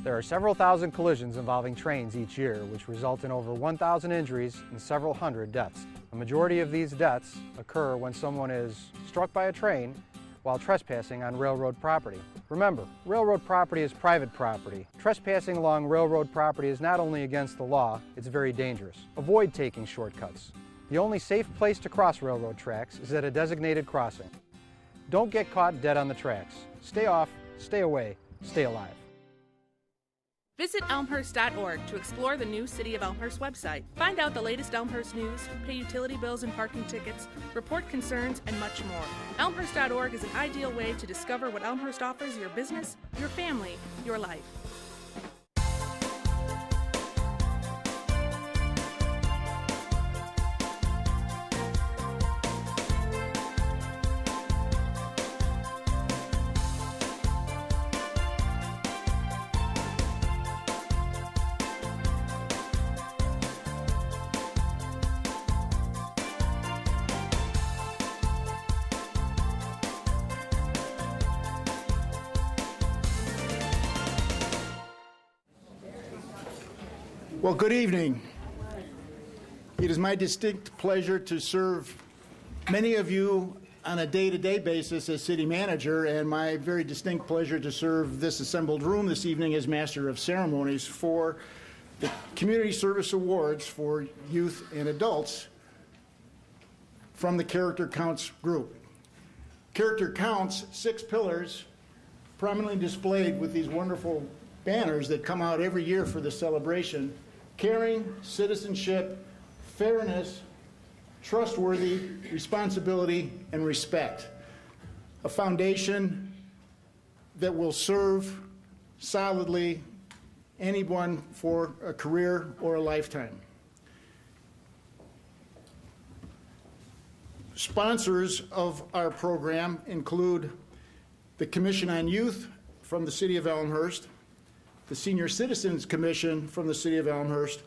There are several thousand collisions involving trains each year, which result in over 1,000 injuries and several hundred deaths. A majority of these deaths occur when someone is struck by a train while trespassing on railroad property. Remember, railroad property is private property. Trespassing along railroad property is not only against the law, it's very dangerous. Avoid taking shortcuts. The only safe place to cross railroad tracks is at a designated crossing. Don't get caught dead on the tracks. Stay off, stay away, stay alive. Visit elmhurst.org to explore the new City of Elmhurst website. Find out the latest Elmhurst news, pay utility bills and parking tickets, report concerns, and much more. Elmhurst.org is an ideal way to discover what Elmhurst offers your business, your family, your life. Well, good evening. It is my distinct pleasure to serve many of you on a day-to-day basis as city manager, and my very distinct pleasure to serve this assembled room this evening as master of ceremonies for the Community Service Awards for youth and adults from the Character Counts group. Character Counts, 6 pillars prominently displayed with these wonderful banners that come out every year for the celebration: caring, citizenship, fairness, trustworthy, responsibility, and respect. A foundation that will serve solidly anyone for a career or a lifetime. Sponsors of our program include the Commission on Youth from the City of Elmhurst, the Senior Citizens Commission from the City of Elmhurst,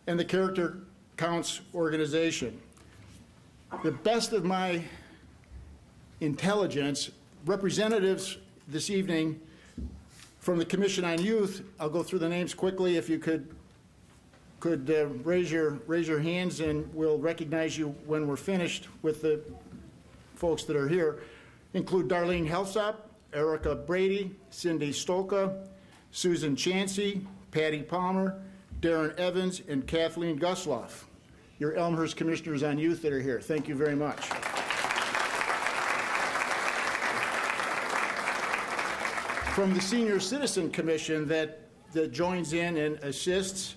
and the Character Counts organization. The best of my intelligence, representatives this evening from the Commission on Youth, I'll go through the names quickly. If you could raise your hands, and we'll recognize you when we're finished with the folks that are here, include Darlene Helsop, Erica Brady, Cindy Stolka, Susan Chansey, Patty Palmer, Darren Evans, and Kathleen Gusloff, your Elmhurst Commissioners on Youth that are here. Thank you very much. From the Senior Citizen Commission that joins in and assists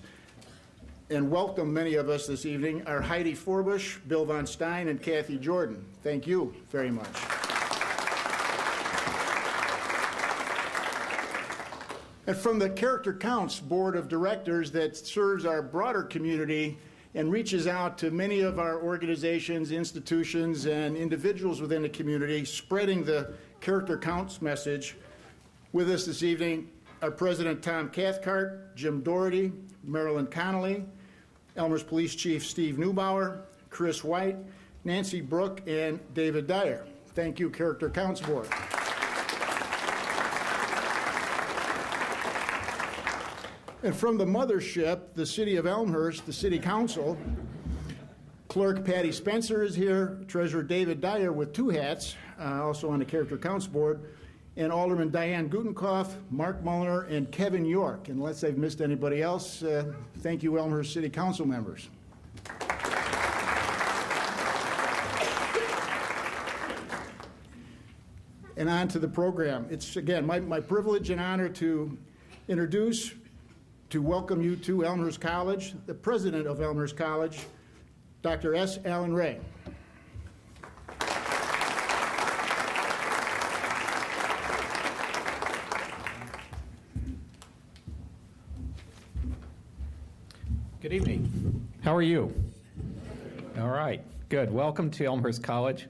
and welcome many of us this evening are Heidi Forbush, Bill Von Stein, and Kathy Jordan. Thank you very much. And from the Character Counts Board of Directors that serves our broader community and reaches out to many of our organizations, institutions, and individuals within the community, spreading the Character Counts message. With us this evening are President Tom Cathcart, Jim Doherty, Marilyn Connolly, Elmhurst Police Chief Steve Neubauer, Chris White, Nancy Brook, and David Dyer. Thank you, Character Counts Board. And from the mothership, the City of Elmhurst, the City Council, Clerk Patty Spencer is here, Treasurer David Dyer with 2 hats, also on the Character Counts Board, and Alderman Diane Gutenkopf, Mark Mulliner, and Kevin York. Unless I've missed anybody else, thank you, Elmhurst City Council members. And on to the program. It's, again, my privilege and honor to welcome you to Elmhurst College, the president of Elmhurst College, Dr. S. Allen Ray. Good evening. How are you? All right, good. Welcome to Elmhurst College.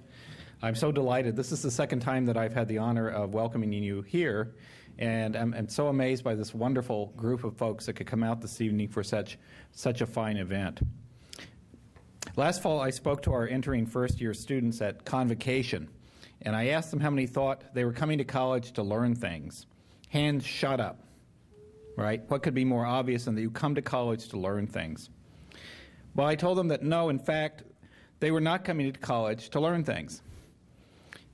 I'm so delighted. This is the second time that I've had the honor of welcoming you here, and I'm so amazed by this wonderful group of folks that could come out this evening for such a fine event. Last fall, I spoke to our entering first-year students at Convocation, and I asked them how many thought they were coming to college to learn things. Hands shot up. right? What could be more obvious than that you come to college to learn things? Well, I told them that no, in fact, they were not coming to college to learn things.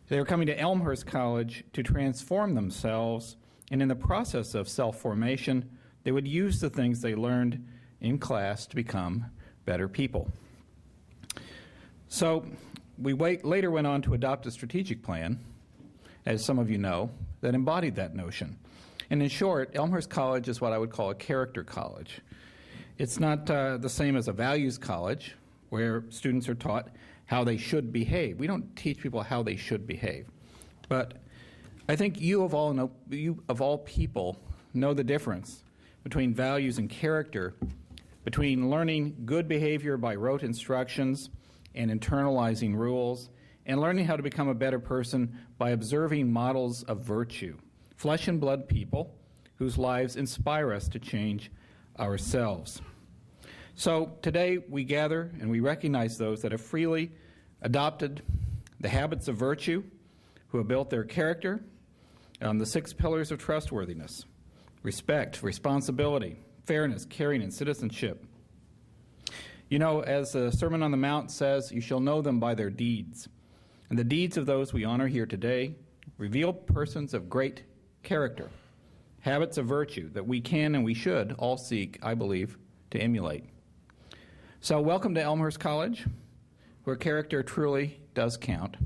They were coming to Elmhurst College to transform themselves, and in the process of self-formation, they would use the things they learned in class to become better people. So we later went on to adopt a strategic plan, as some of you know, that embodied that notion. And in short, Elmhurst College is what I would call a character college. It's not the same as a values college, where students are taught how they should behave. We don't teach people how they should behave. But I think you of all people know the difference between values and character, between learning good behavior by rote instructions and internalizing rules, and learning how to become a better person by observing models of virtue, flesh and blood people whose lives inspire us to change ourselves. So today we gather and we recognize those that have freely adopted the habits of virtue, who have built their character on the 6 pillars of trustworthiness: respect, responsibility, fairness, caring, and citizenship. You know, as the Sermon on the Mount says, you shall know them by their deeds. And the deeds of those we honor here today reveal persons of great character, habits of virtue that we can and we should all seek, I believe, to emulate. So welcome to Elmhurst College, where character truly does count.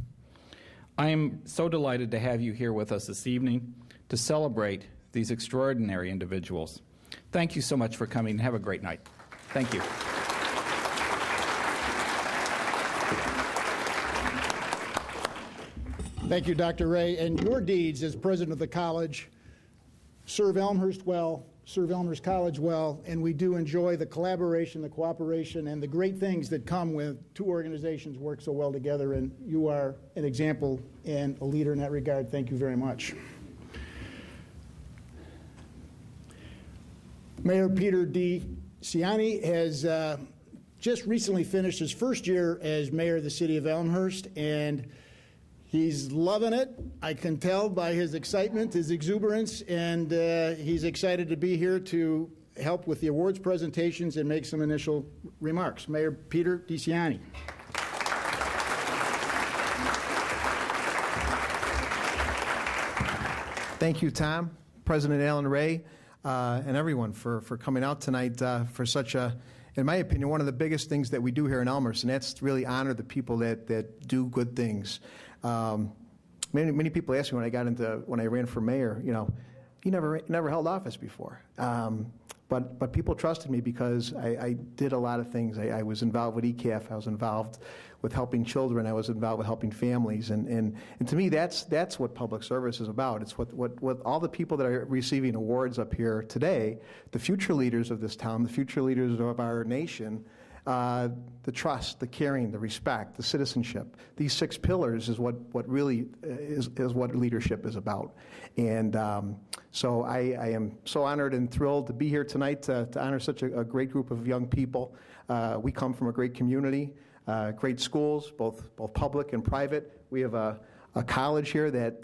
I am so delighted to have you here with us this evening to celebrate these extraordinary individuals. Thank you so much for coming, and have a great night. Thank you. Thank you, Dr. Ray. And your deeds as president of the college serve Elmhurst well, serve Elmhurst College well, and we do enjoy the collaboration, the cooperation, and the great things that come when 2 organizations work so well together, and you are an example and a leader in that regard. Thank you very much. Mayor Peter D. Ciani has just recently finished his first year as mayor of the city of Elmhurst, and he's loving it. I can tell by his excitement, his exuberance, and he's excited to be here to help with the awards presentations and make some initial remarks. Mayor Peter D. Ciani. Thank you, Tom, President Alan Ray, and everyone for coming out tonight for such a, in my opinion, one of the biggest things that we do here in Elmhurst, and that's to really honor the people that do good things. Many people ask me when I ran for mayor, you know, you never held office before. But people trusted me because I did a lot of things. I was involved with EOKT. I was involved with helping children. I was involved with helping families. And to me, that's what public service is about. It's what all the people that are receiving awards up here today, the future leaders of this town, the future leaders of our nation, the trust, the caring, the respect, the citizenship. These 6 pillars is what really is what leadership is about. And so I am so honored and thrilled to be here tonight to honor such a great group of young people. We come from a great community, great schools, both public and private. We have a college here that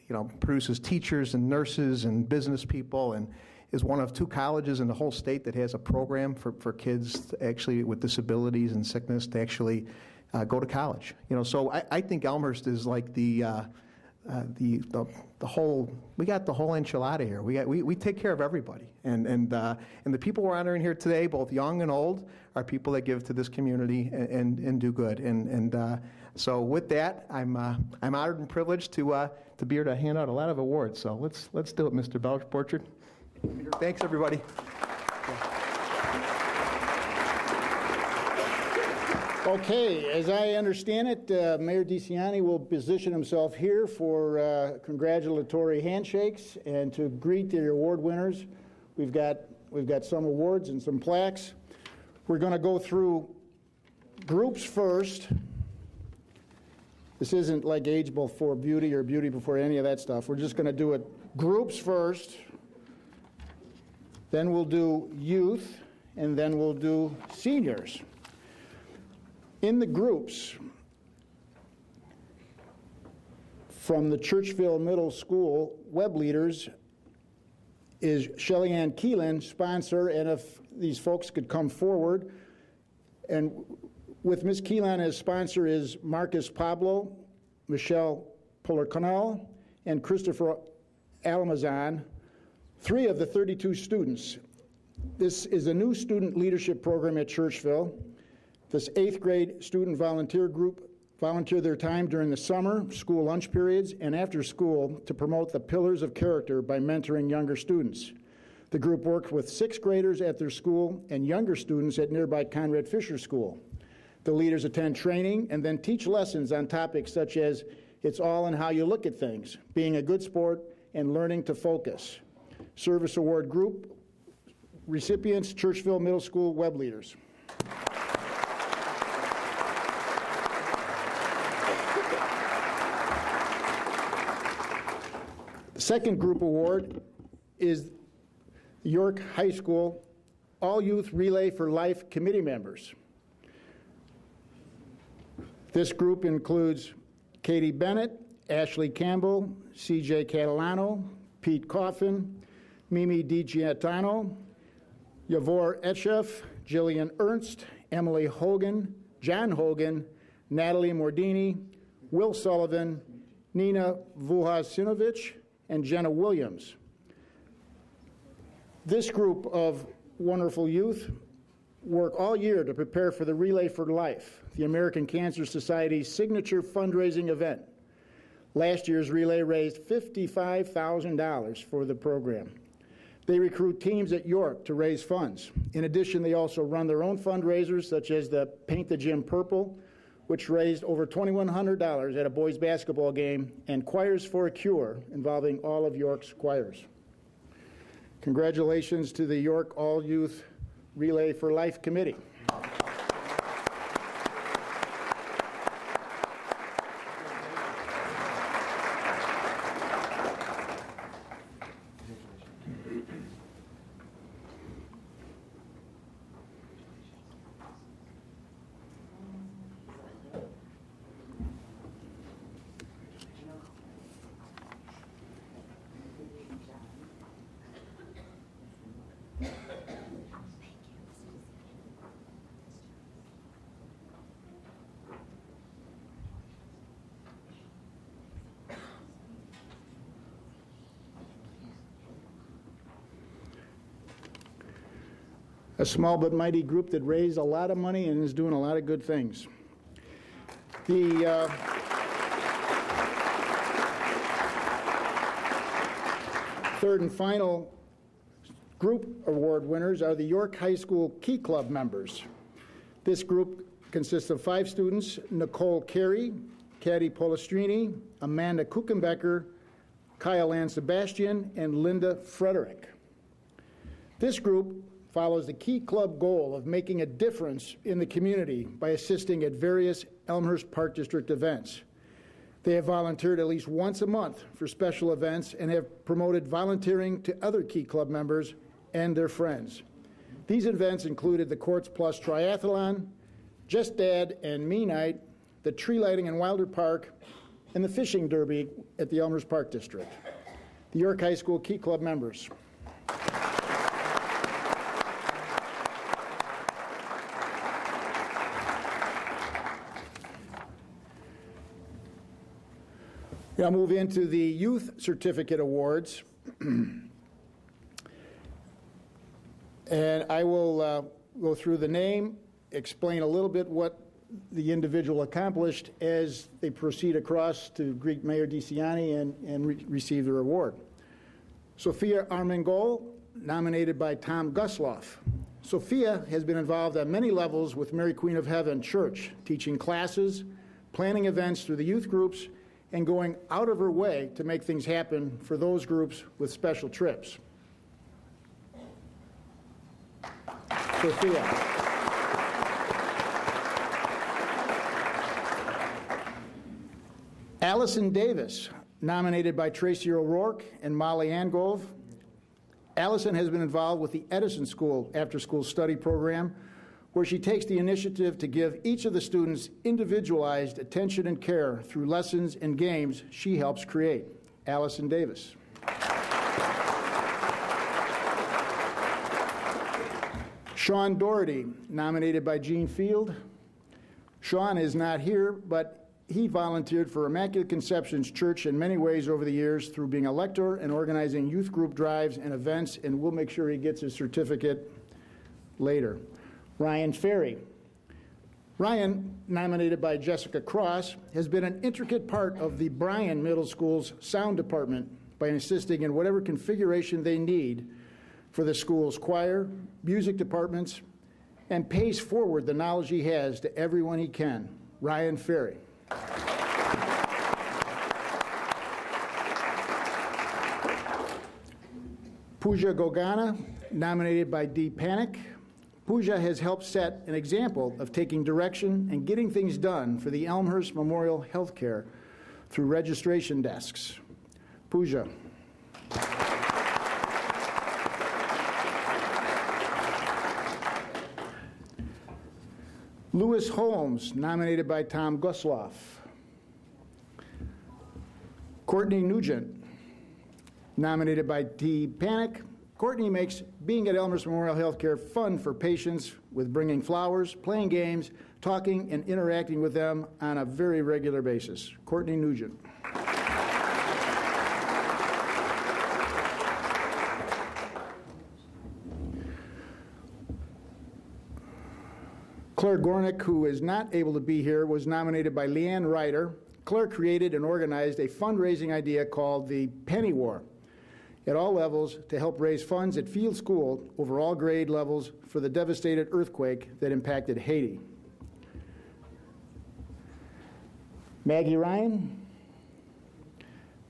you know, produces teachers and nurses and business people, and is one of 2 colleges in the whole state that has a program for kids actually with disabilities and sickness to actually go to college. You know, so I think Elmhurst is like the whole. We got the whole enchilada here. We take care of everybody, and the people we're honoring here today, both young and old, are people that give to this community and do good. And so with that, I'm honored and privileged to be here to hand out a lot of awards. So let's do it, Mr. Borchard. Thanks, everybody. Okay, as I understand it, Mayor DeCiani will position himself here for congratulatory handshakes and to greet the award winners. We've got some awards and some plaques. We're going to go through groups first. This isn't like age before beauty or beauty before any of that stuff. We're just going to do it groups first. Then we'll do youth, and then we'll do seniors. In the groups, from the Churchville Middle School web leaders, is Shelly Ann Keelan, sponsor, and if these folks could come forward. And with Ms. Keelan as sponsor is Marcus Pablo, Michelle Puller-Connell, and Christopher Alamazan, 3 of the 32 students. This is a new student leadership program at Churchville. This 8th grade student volunteer group volunteer their time during the summer, school lunch periods, and after school to promote the pillars of character by mentoring younger students. The group worked with 6th graders at their school and younger students at nearby Conrad Fisher School. The leaders attend training and then teach lessons on topics such as it's all in how you look at things, being a good sport, and learning to focus. Service Award Group recipients, Churchville Middle School web leaders. The second group award is the York High School All-Youth Relay for Life committee members. This group includes Katie Bennett, Ashley Campbell, CJ Catalano, Pete Coffin, Mimi DiGianno, Yavor Etchef, Jillian Ernst, Emily Hogan, John Hogan, Natalie Mordini, Will Sullivan, Nina Vuhasinovich, and Jenna Williams. This group of wonderful youth work all year to prepare for the Relay for Life, the American Cancer Society's signature fundraising event. Last year's relay raised $55,000 for the program. They recruit teams at York to raise funds. In addition, they also run their own fundraisers, such as the Paint the Gym Purple, which raised over $2,100 at a boys' basketball game, and Choirs for a Cure, involving all of York's choirs. Congratulations to the York All-Youth Relay for Life Committee. A small but mighty group that raised a lot of money and is doing a lot of good things. The third and final group award winners are the York High School Key Club members. This group consists of 5 students: Nicole Carey, Caddy Polistrini, Amanda Kuchenbecker, Kyle Ann Sebastian, and Linda Frederick. This group follows the Key Club goal of making a difference in the community by assisting at various Elmhurst Park District events. They have volunteered at least once a month for special events and have promoted volunteering to other Key Club members and their friends. These events included the Courts Plus Triathlon, Just Dad and Me Night, the tree lighting in Wilder Park, and the fishing derby at the Elmhurst Park District. The York High School Key Club members. I'll move into the Youth Certificate Awards. And I will go through the name, explain a little bit what the individual accomplished as they proceed across to greet Mayor DeCiani and receive their award. Sophia Armengol, nominated by Tom Gusloff. Sophia has been involved on many levels with Mary Queen of Heaven Church, teaching classes, planning events through the youth groups, and going out of her way to make things happen for those groups with special trips. Sophia. Allison Davis, nominated by Tracy O'Rourke and Molly Angove. Allison has been involved with the Edison School after-school study program, where she takes the initiative to give each of the students individualized attention and care through lessons and games she helps create. Allison Davis. Sean Doherty, nominated by Gene Field. Sean is not here, but he volunteered for Immaculate Conception's Church in many ways over the years through being a lector and organizing youth group drives and events, and we'll make sure he gets his certificate later. Ryan Ferry. Ryan, nominated by Jessica Cross, has been an intricate part of the Bryan Middle School's sound department by assisting in whatever configuration they need for the school's choir, music departments, and pays forward the knowledge he has to everyone he can. Ryan Ferry. Pooja Gogana, nominated by Dee Panic. Pooja has helped set an example of taking direction and getting things done for the Elmhurst Memorial Healthcare through registration desks. Pooja. Lewis Holmes, nominated by Tom Gusloff. Courtney Nugent, nominated by Dee Panic. Courtney makes being at Elmhurst Memorial Healthcare fun for patients with bringing flowers, playing games, talking, and interacting with them on a very regular basis. Courtney Nugent. Claire Gornick, who is not able to be here, was nominated by Leanne Ryder. Claire created and organized a fundraising idea called the Penny War at all levels to help raise funds at Field School over all grade levels for the devastated earthquake that impacted Haiti. Maggie Ryan.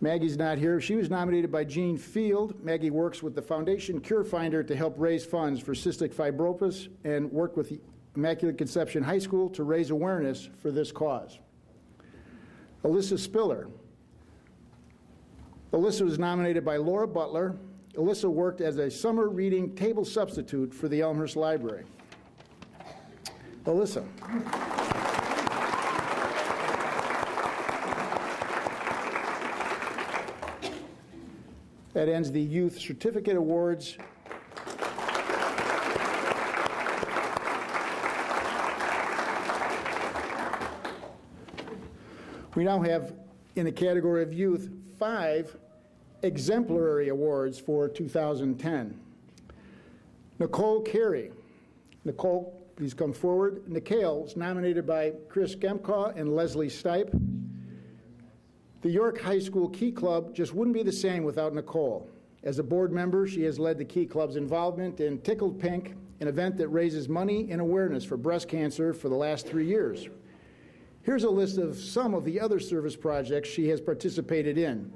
Maggie's not here. She was nominated by Gene Field. Maggie works with the Foundation Cure Finder to help raise funds for cystic fibrosis and work with the Immaculate Conception High School to raise awareness for this cause. Alyssa Spiller. Alyssa was nominated by Laura Butler. Alyssa worked as a summer reading table substitute for the Elmhurst Library. Alyssa. That ends the Youth Certificate Awards. We now have, in the category of youth, 5 exemplary awards for 2010. Nicole Carey. Nicole, please come forward. Nicole is nominated by Chris Gemkaw and Leslie Stipe. The York High School Key Club just wouldn't be the same without Nicole. As a board member, she has led the Key Club's involvement in Tickled Pink, an event that raises money and awareness for breast cancer for the last 3 years. Here's a list of some of the other service projects she has participated in.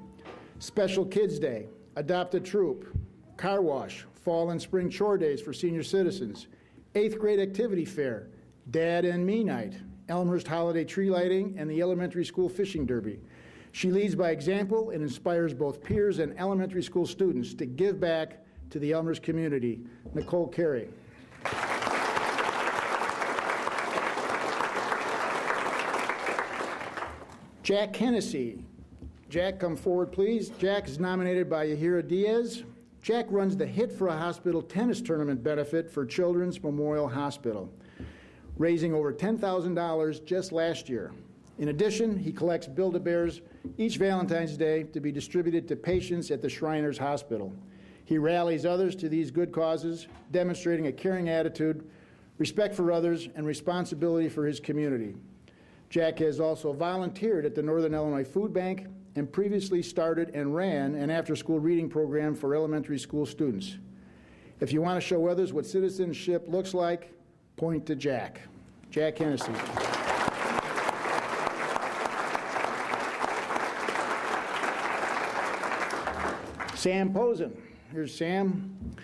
Special Kids Day, Adopt a Troop, Car Wash, Fall and Spring Chore Days for senior citizens, 8th grade activity fair, Dad and Me Night, Elmhurst Holiday Tree Lighting, and the Elementary School Fishing Derby. She leads by example and inspires both peers and elementary school students to give back to the Elmhurst community. Nicole Carey. Jack Hennessy. Jack, come forward, please. Jack is nominated by Yahira Diaz. Jack runs the Hit for a Hospital tennis tournament benefit for Children's Memorial Hospital, raising over $10,000 just last year. In addition, he collects Build-A-Bears each Valentine's Day to be distributed to patients at the Shriners Hospital. He rallies others to these good causes, demonstrating a caring attitude, respect for others, and responsibility for his community. Jack has also volunteered at the Northern Illinois Food Bank and previously started and ran an after-school reading program for elementary school students. If you want to show others what citizenship looks like, point to Jack. Jack Hennessy. Sam Posen. Here's Sam.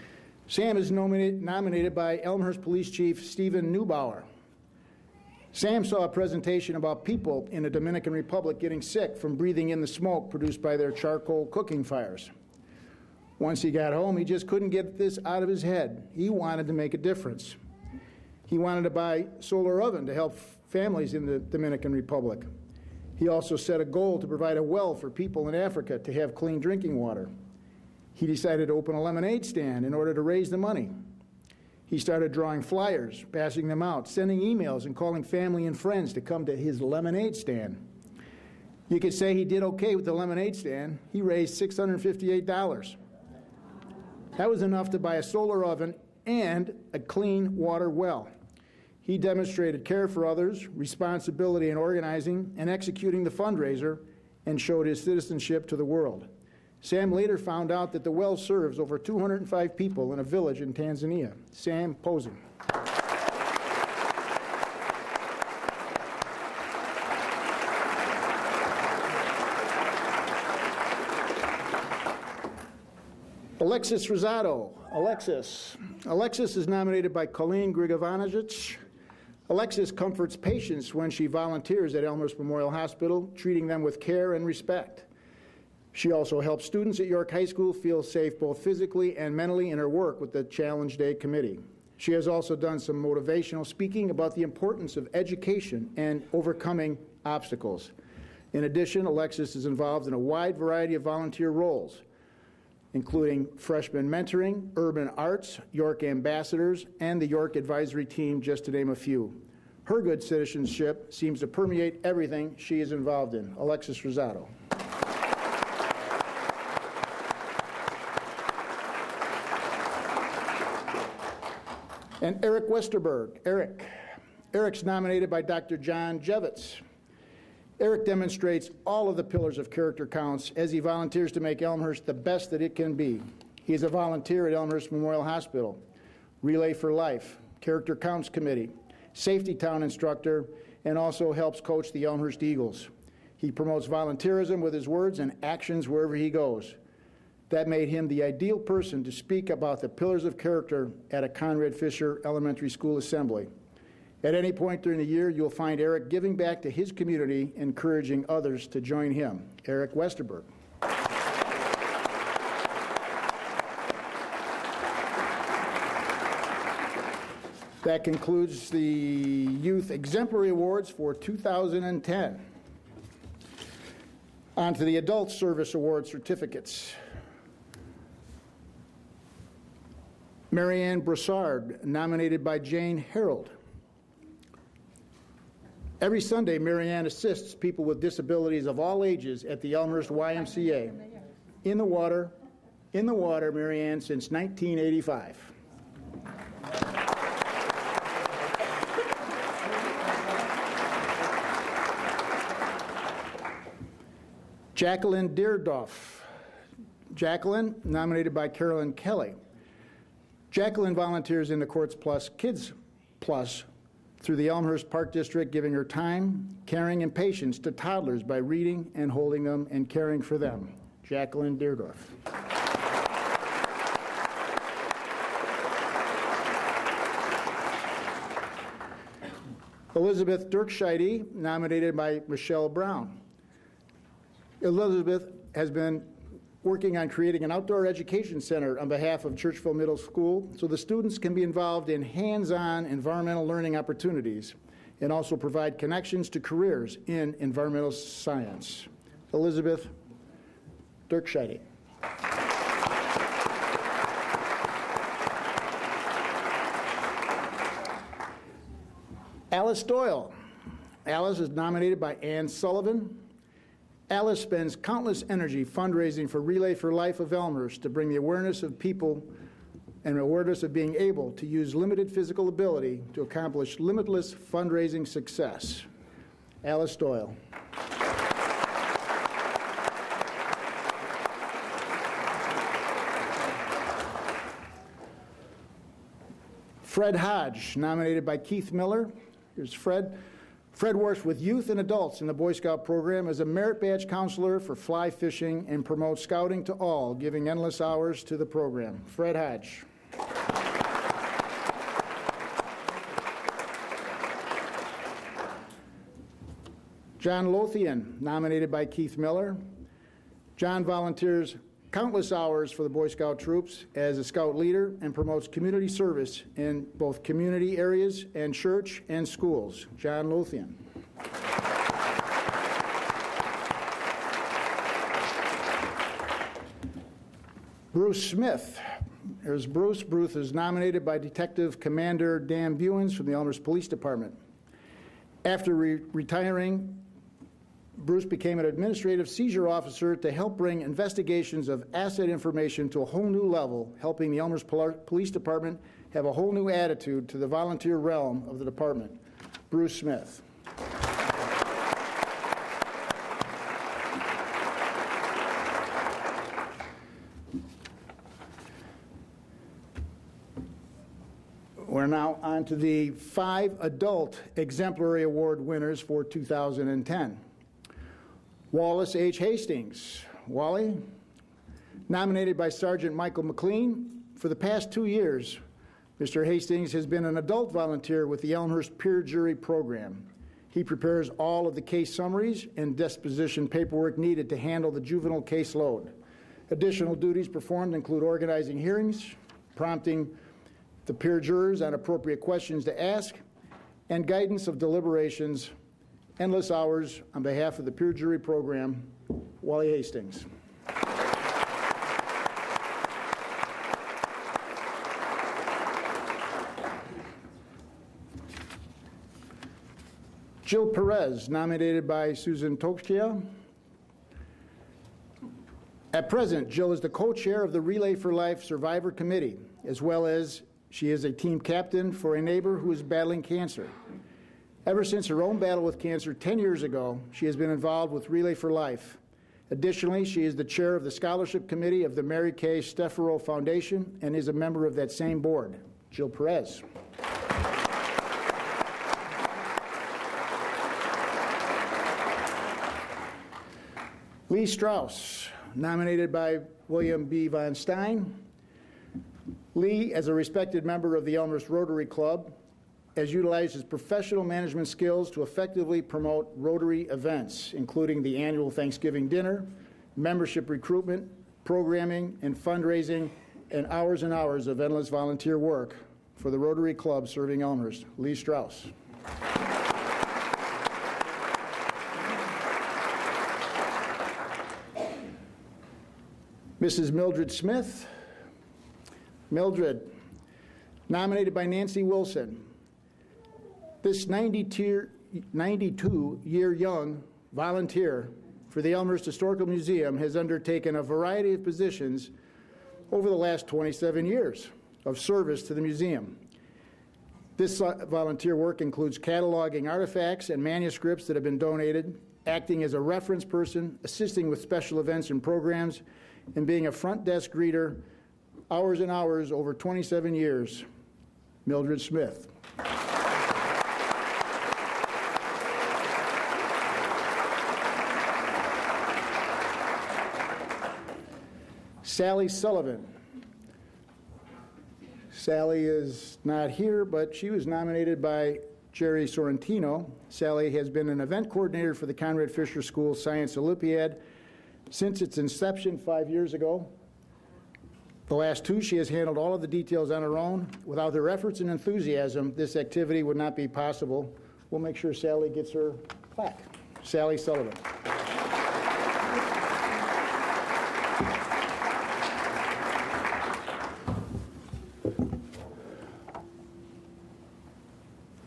Sam is nominated by Elmhurst Police Chief Stephen Neubauer. Sam saw a presentation about people in the Dominican Republic getting sick from breathing in the smoke produced by their charcoal cooking fires. Once he got home, he just couldn't get this out of his head. He wanted to make a difference. He wanted to buy a solar oven to help families in the Dominican Republic. He also set a goal to provide a well for people in Africa to have clean drinking water. He decided to open a lemonade stand in order to raise the money. He started drawing flyers, passing them out, sending emails, and calling family and friends to come to his lemonade stand. You could say he did okay with the lemonade stand. He raised $658. That was enough to buy a solar oven and a clean water well. He demonstrated care for others, responsibility in organizing and executing the fundraiser, and showed his citizenship to the world. Sam later found out that the well serves over 205 people in a village in Tanzania. Sam posing. Alexis Rosado. Alexis is nominated by Colleen Grigovanovich. Alexis comforts patients when she volunteers at Elmhurst Memorial Hospital, treating them with care and respect. She also helps students at York High School feel safe both physically and mentally in her work with the Challenge Day Committee. She has also done some motivational speaking about the importance of education and overcoming obstacles. In addition, Alexis is involved in a wide variety of volunteer roles, including freshman mentoring, urban arts, York ambassadors, and the York advisory team, just to name a few. Her good citizenship seems to permeate everything she is involved in. Alexis Rosado. And Eric Westerberg. Eric's nominated by Dr. John Jevitz. Eric demonstrates all of the pillars of character counts as he volunteers to make Elmhurst the best that it can be. He is a volunteer at Elmhurst Memorial Hospital, Relay for Life, Character Counts Committee, Safety Town instructor, and also helps coach the Elmhurst Eagles. He promotes volunteerism with his words and actions wherever he goes. That made him the ideal person to speak about the pillars of character at a Conrad Fisher Elementary School assembly. At any point during the year, you'll find Eric giving back to his community, encouraging others to join him. Eric Westerberg. That concludes the Youth Exemplary Awards for 2010. On to the Adult Service Award certificates. Marianne Broussard, nominated by Jane Harold. Every Sunday, Marianne assists people with disabilities of all ages at the Elmhurst YMCA. In the water, Marianne, since 1985. Jacqueline Deerdoff. Jacqueline, nominated by Carolyn Kelly. Jacqueline volunteers in the Courts Plus Kids Plus through the Elmhurst Park District, giving her time, caring, and patience to toddlers by reading and holding them and caring for them. Jacqueline Deerdorf. Elizabeth Dirkscheide, nominated by Michelle Brown. Elizabeth has been working on creating an outdoor education center on behalf of Churchville Middle School so the students can be involved in hands-on environmental learning opportunities and also provide connections to careers in environmental science. Elizabeth Dirkscheide. Alice Doyle. Alice is nominated by Ann Sullivan. Alice spends countless energy fundraising for Relay for Life of Elmhurst to bring the awareness of people and awareness of being able to use limited physical ability to accomplish limitless fundraising success. Alice Doyle. Fred Hodge, nominated by Keith Miller. Here's Fred. Fred works with youth and adults in the Boy Scout program as a merit badge counselor for fly fishing and promotes scouting to all, giving endless hours to the program. Fred Hodge. John Lothian, nominated by Keith Miller. John volunteers countless hours for the Boy Scout troops as a scout leader and promotes community service in both community areas and church and schools. John Lothian. Bruce Smith. There's Bruce. Bruce is nominated by Detective Commander Dan Buens from the Elmhurst Police Department. After retiring, Bruce became an administrative seizure officer to help bring investigations of asset information to a whole new level, helping the Elmhurst Police Department have a whole new attitude to the volunteer realm of the department. Bruce Smith. We're now on to the 5 adult exemplary award winners for 2010. Wallace H. Hastings. Wally, nominated by Sergeant Michael McLean. For the past 2 years, Mr. Hastings has been an adult volunteer with the Elmhurst Peer Jury Program. He prepares all of the case summaries and disposition paperwork needed to handle the juvenile caseload. Additional duties performed include organizing hearings, prompting the peer jurors on appropriate questions to ask, and guidance of deliberations. Endless hours on behalf of the Peer Jury Program. Wally Hastings. Jill Perez, nominated by Susan Tokchia. At present, Jill is the co-chair of the Relay for Life Survivor Committee, as well as she is a team captain for a neighbor who is battling cancer. Ever since her own battle with cancer 10 years ago, she has been involved with Relay for Life. Additionally, she is the chair of the Scholarship Committee of the Mary Kay Steffero Foundation and is a member of that same board. Jill Perez. Lee Strauss, nominated by William B. Von Stein. Lee, as a respected member of the Elmhurst Rotary Club, has utilized his professional management skills to effectively promote Rotary events, including the annual Thanksgiving dinner, membership recruitment, programming, and fundraising, and hours of endless volunteer work for the Rotary Club serving Elmhurst. Lee Strauss. Mrs. Mildred Smith. Mildred, nominated by Nancy Wilson. This 92-year young volunteer for the Elmhurst Historical Museum has undertaken a variety of positions over the last 27 years of service to the museum. This volunteer work includes cataloging artifacts and manuscripts that have been donated, acting as a reference person, assisting with special events and programs, and being a front desk greeter, hours and hours over 27 years. Mildred Smith. Sally Sullivan. Sally is not here, but she was nominated by Jerry Sorrentino. Sally has been an event coordinator for the Conrad Fisher School Science Olympiad since its inception 5 years ago. The last 2, she has handled all of the details on her own. Without her efforts and enthusiasm, this activity would not be possible. We'll make sure Sally gets her plaque. Sally Sullivan.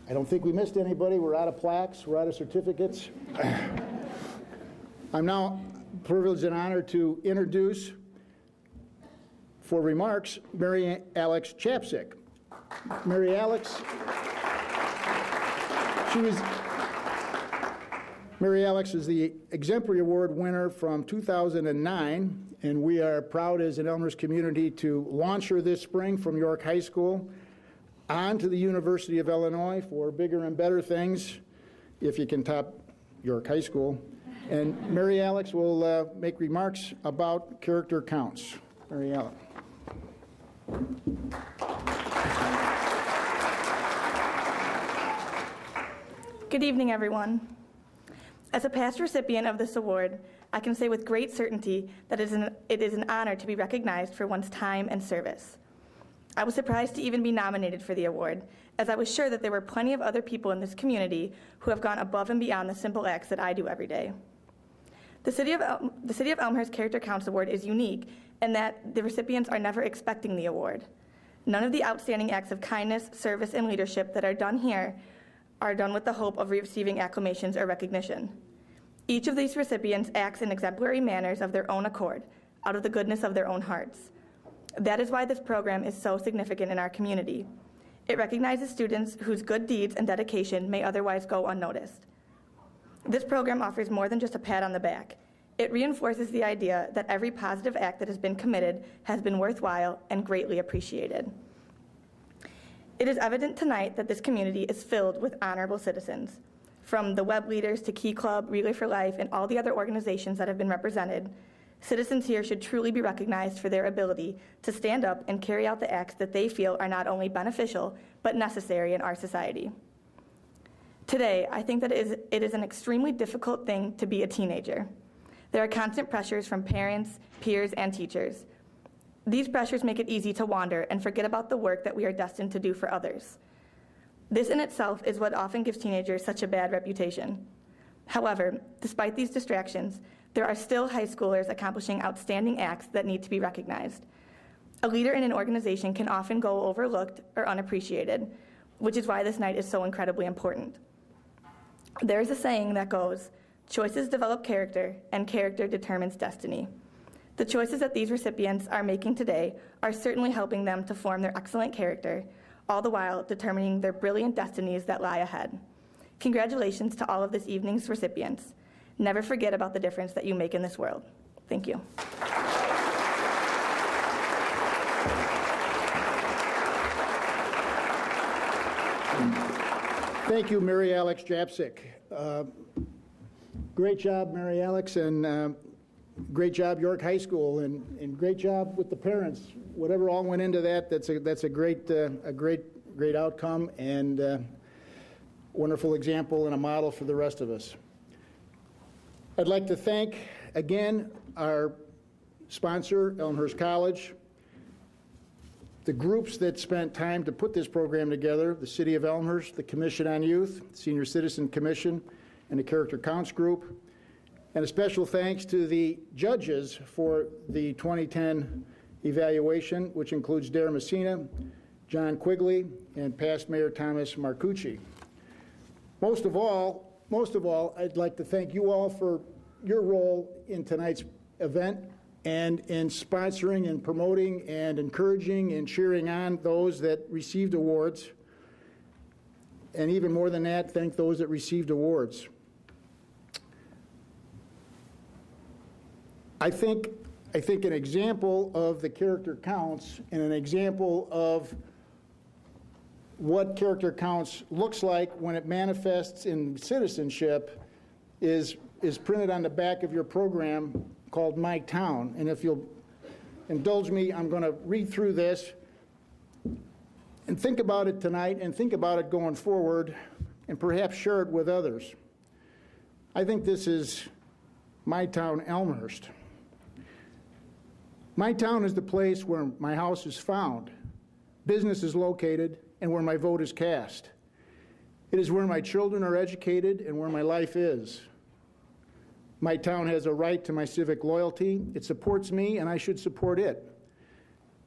I don't think we missed anybody. We're out of plaques. We're out of certificates. I'm now privileged and honored to introduce, for remarks, Mary Alex Chapsick. Mary Alex is the Exemplary Award winner from 2009, and we are proud as an Elmhurst community to launch her this spring from York High School on to the University of Illinois for bigger and better things, if you can top York High School. And Mary Alex will make remarks about character counts. Mary Alex. Good evening, everyone. As a past recipient of this award, I can say with great certainty that it is an honor to be recognized for one's time and service. I was surprised to even be nominated for the award, as I was sure that there were plenty of other people in this community who have gone above and beyond the simple acts that I do every day. The City of Elmhurst Character Counts Award is unique and that the recipients are never expecting the award. None of the outstanding acts of kindness, service, and leadership that are done here are done with the hope of receiving acclamations or recognition. Each of these recipients acts in exemplary manners of their own accord, out of the goodness of their own hearts. That is why this program is so significant in our community. It recognizes students whose good deeds and dedication may otherwise go unnoticed. This program offers more than just a pat on the back. It reinforces the idea that every positive act that has been committed has been worthwhile and greatly appreciated. It is evident tonight that this community is filled with honorable citizens. From the Web Leaders to Key Club, Relay for Life, and all the other organizations that have been represented, citizens here should truly be recognized for their ability to stand up and carry out the acts that they feel are not only beneficial, but necessary in our society. Today, I think that it is an extremely difficult thing to be a teenager. There are constant pressures from parents, peers, and teachers. These pressures make it easy to wander and forget about the work that we are destined to do for others. This in itself is what often gives teenagers such a bad reputation. However, despite these distractions, there are still high schoolers accomplishing outstanding acts that need to be recognized. A leader in an organization can often go overlooked or unappreciated, which is why this night is so incredibly important. There is a saying that goes, "Choices develop character, and character determines destiny." The choices that these recipients are making today are certainly helping them to form their excellent character, all the while determining their brilliant destinies that lie ahead. Congratulations to all of this evening's recipients. Never forget about the difference that you make in this world. Thank you. Thank you, Mary Alex Japsik. Great job, Mary Alex, and great job, York High School, and great job with the parents. Whatever all went into that, that's a great outcome, and wonderful example and a model for the rest of us. I'd like to thank again our sponsor, Elmhurst College, the groups that spent time to put this program together, the City of Elmhurst, the Commission on Youth, Senior Citizen Commission, and the Character Counts Group. And a special thanks to the judges for the 2010 evaluation, which includes Dara Messina, John Quigley, and past Mayor Thomas Marcucci. Most of all, I'd like to thank you all for your role in tonight's event and in sponsoring and promoting and encouraging and cheering on those that received awards. And even more than that, thank those that received awards. I think an example of the character counts and an example of what character counts looks like when it manifests in citizenship is printed on the back of your program called My Town. And if you'll indulge me, I'm going to read through this and think about it tonight and think about it going forward and perhaps share it with others. I think this is My Town, Elmhurst. My town is the place where my house is found, business is located, and where my vote is cast. It is where my children are educated and where my life is. My town has a right to my civic loyalty. It supports me, and I should support it.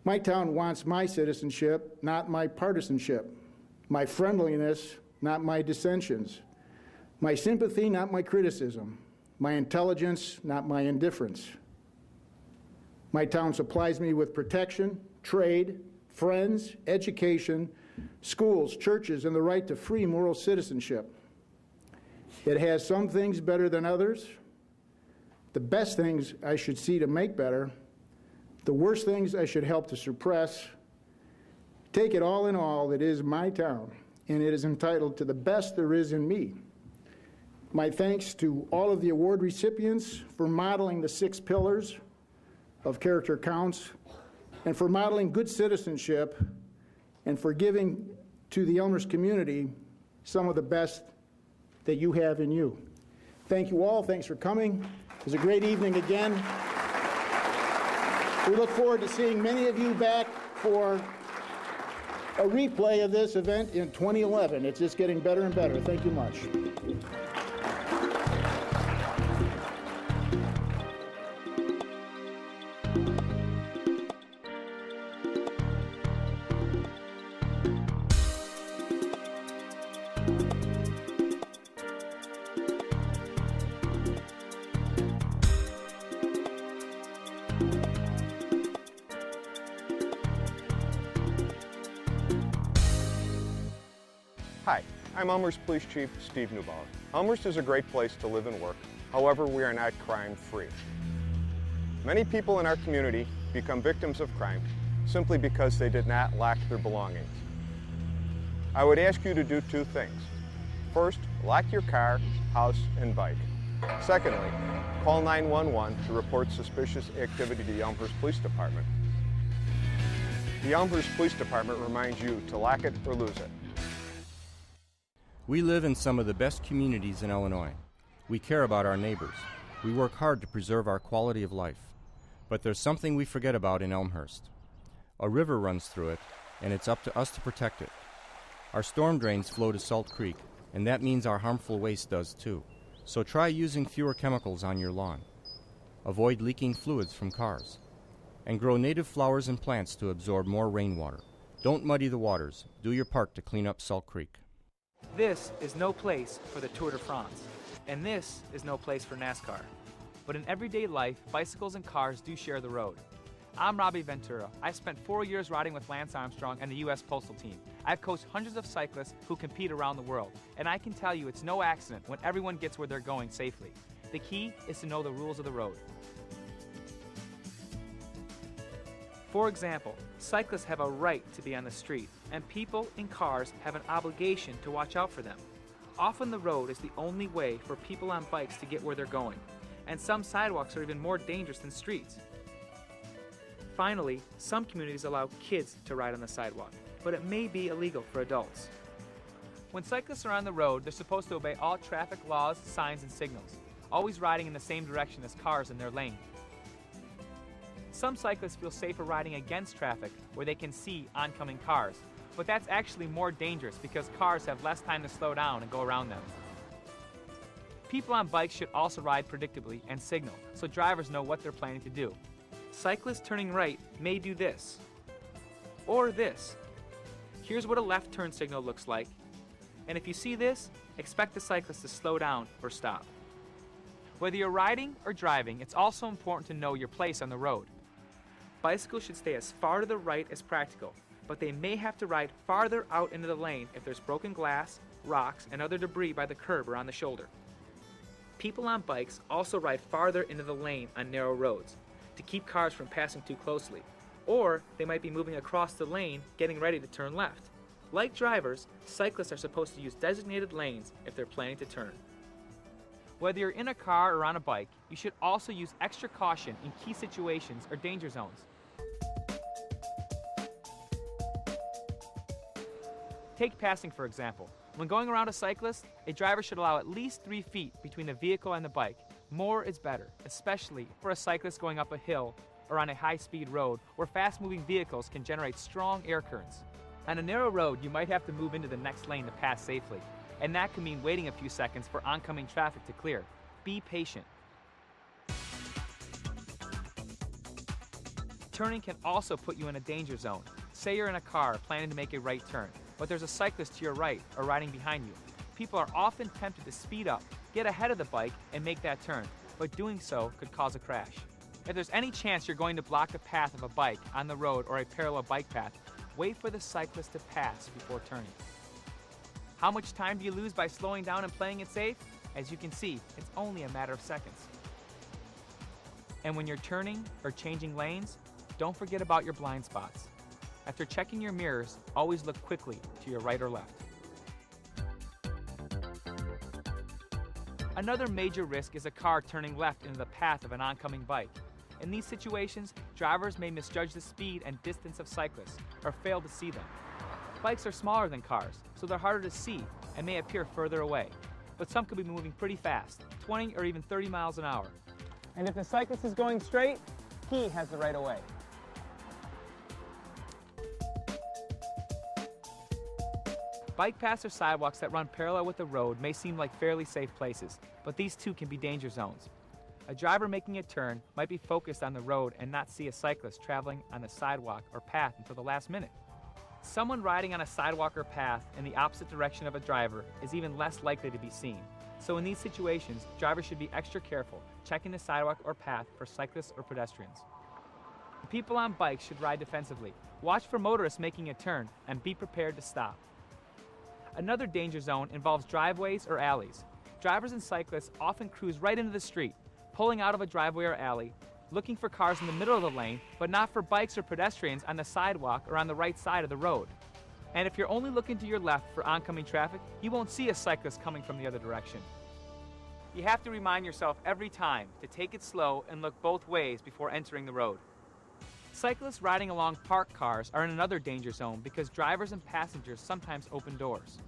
My town wants my citizenship, not my partisanship. My friendliness, not my dissensions. My sympathy, not my criticism. My intelligence, not my indifference. My town supplies me with protection, trade, friends, education, schools, churches, and the right to free moral citizenship. It has some things better than others. The best things I should see to make better. The worst things I should help to suppress. Take it all in all, it is my town, and it is entitled to the best there is in me. My thanks to all of the award recipients for modeling the 6 pillars of character counts, and for modeling good citizenship, and for giving to the Elmhurst community some of the best that you have in you. Thank you all. Thanks for coming. It was a great evening again. We look forward to seeing many of you back for a replay of this event in 2011. It's just getting better and better. Thank you much. Hi, I'm Elmhurst Police Chief Steve Neubauer. Elmhurst is a great place to live and work. However, we are not crime-free. Many people in our community become victims of crime simply because they did not lock their belongings. I would ask you to do two things. First, lock your car, house, and bike. Secondly, call 911 to report suspicious activity to the Elmhurst Police Department. The Elmhurst Police Department reminds you to lock it or lose it. We live in some of the best communities in Illinois. We care about our neighbors. We work hard to preserve our quality of life. But there's something we forget about in Elmhurst. A river runs through it, and it's up to us to protect it. Our storm drains flow to Salt Creek, and that means our harmful waste does too. So try using fewer chemicals on your lawn. Avoid leaking fluids from cars. And grow native flowers and plants to absorb more rainwater. Don't muddy the waters. Do your part to clean up Salt Creek. This is no place for the Tour de France, and this is no place for NASCAR. But in everyday life, bicycles and cars do share the road. I'm Robbie Ventura. I spent 4 years riding with Lance Armstrong and the U.S. Postal Team. I've coached hundreds of cyclists who compete around the world, and I can tell you it's no accident when everyone gets where they're going safely. The key is to know the rules of the road. For example, cyclists have a right to be on the street, and people in cars have an obligation to watch out for them. Often the road is the only way for people on bikes to get where they're going, and some sidewalks are even more dangerous than streets. Finally, some communities allow kids to ride on the sidewalk, but it may be illegal for adults. When cyclists are on the road, they're supposed to obey all traffic laws, signs, and signals, always riding in the same direction as cars in their lane. Some cyclists feel safer riding against traffic where they can see oncoming cars, but that's actually more dangerous because cars have less time to slow down and go around them. People on bikes should also ride predictably and signal so drivers know what they're planning to do. Cyclists turning right may do this, or this. Here's what a left turn signal looks like, and if you see this, expect the cyclist to slow down or stop. Whether you're riding or driving, it's also important to know your place on the road. Bicycles should stay as far to the right as practical, but they may have to ride farther out into the lane if there's broken glass, rocks, and other debris by the curb or on the shoulder. People on bikes also ride farther into the lane on narrow roads to keep cars from passing too closely, or they might be moving across the lane getting ready to turn left. Like drivers, cyclists are supposed to use designated lanes if they're planning to turn. Whether you're in a car or on a bike, you should also use extra caution in key situations or danger zones. Take passing, for example. When going around a cyclist, a driver should allow at least 3 feet between the vehicle and the bike. More is better, especially for a cyclist going up a hill or on a high-speed road where fast-moving vehicles can generate strong air currents. On a narrow road, you might have to move into the next lane to pass safely, and that can mean waiting a few seconds for oncoming traffic to clear. Be patient. Turning can also put you in a danger zone. Say you're in a car planning to make a right turn, but there's a cyclist to your right or riding behind you. People are often tempted to speed up, get ahead of the bike, and make that turn, but doing so could cause a crash. If there's any chance you're going to block the path of a bike on the road or a parallel bike path, wait for the cyclist to pass before turning. How much time do you lose by slowing down and playing it safe? As you can see, it's only a matter of seconds. And when you're turning or changing lanes, don't forget about your blind spots. After checking your mirrors, always look quickly to your right or left. Another major risk is a car turning left into the path of an oncoming bike. In these situations, drivers may misjudge the speed and distance of cyclists or fail to see them. Bikes are smaller than cars, so they're harder to see and may appear further away. But some could be moving pretty fast, 20 or even 30 miles an hour. And if the cyclist is going straight, he has the right of way. Bike paths or sidewalks that run parallel with the road may seem like fairly safe places, but these too can be danger zones. A driver making a turn might be focused on the road and not see a cyclist traveling on the sidewalk or path until the last minute. Someone riding on a sidewalk or path in the opposite direction of a driver is even less likely to be seen. So in these situations, drivers should be extra careful, checking the sidewalk or path for cyclists or pedestrians. People on bikes should ride defensively. Watch for motorists making a turn and be prepared to stop. Another danger zone involves driveways or alleys. Drivers and cyclists often cruise right into the street, pulling out of a driveway or alley, looking for cars in the middle of the lane, but not for bikes or pedestrians on the sidewalk or on the right side of the road. And if you're only looking to your left for oncoming traffic, you won't see a cyclist coming from the other direction. You have to remind yourself every time to take it slow and look both ways before entering the road. Cyclists riding along parked cars are in another danger zone because drivers and passengers sometimes open doors.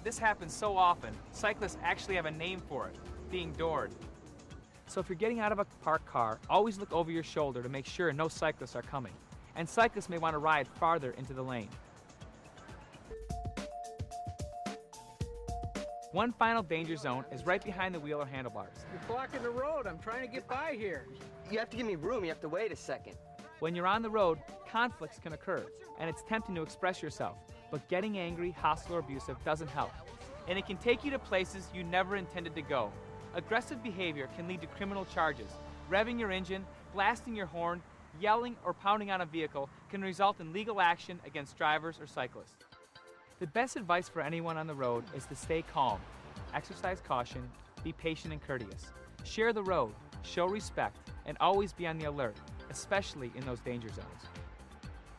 This happens so often, cyclists actually have a name for it, being doored. So if you're getting out of a parked car, always look over your shoulder to make sure no cyclists are coming. And cyclists may want to ride farther into the lane. One final danger zone is right behind the wheel or handlebars. You're blocking the road. I'm trying to get by here. You have to give me room. You have to wait a second. When you're on the road, conflicts can occur, and it's tempting to express yourself. But getting angry, hostile, or abusive doesn't help. And it can take you to places you never intended to go. Aggressive behavior can lead to criminal charges. Revving your engine, blasting your horn, yelling, or pounding on a vehicle can result in legal action against drivers or cyclists. The best advice for anyone on the road is to stay calm, exercise caution, be patient and courteous. Share the road, show respect, and always be on the alert, especially in those danger zones.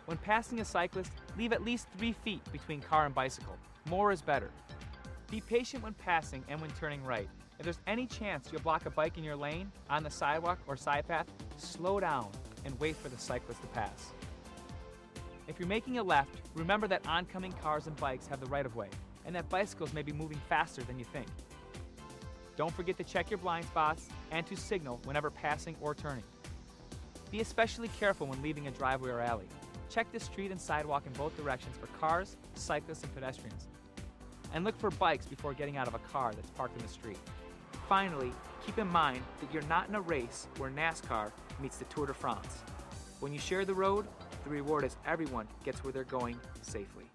When passing a cyclist, leave at least 3 feet between car and bicycle. More is better. Be patient when passing and when turning right. If there's any chance you'll block a bike in your lane, on the sidewalk or side path, slow down and wait for the cyclist to pass. If you're making a left, remember that oncoming cars and bikes have the right of way, and that bicycles may be moving faster than you think. Don't forget to check your blind spots and to signal whenever passing or turning. Be especially careful when leaving a driveway or alley. Check the street and sidewalk in both directions for cars, cyclists, and pedestrians. And look for bikes before getting out of a car that's parked in the street. Finally, keep in mind that you're not in a race where NASCAR meets the Tour de France. When you share the road, the reward is everyone gets where they're going safely.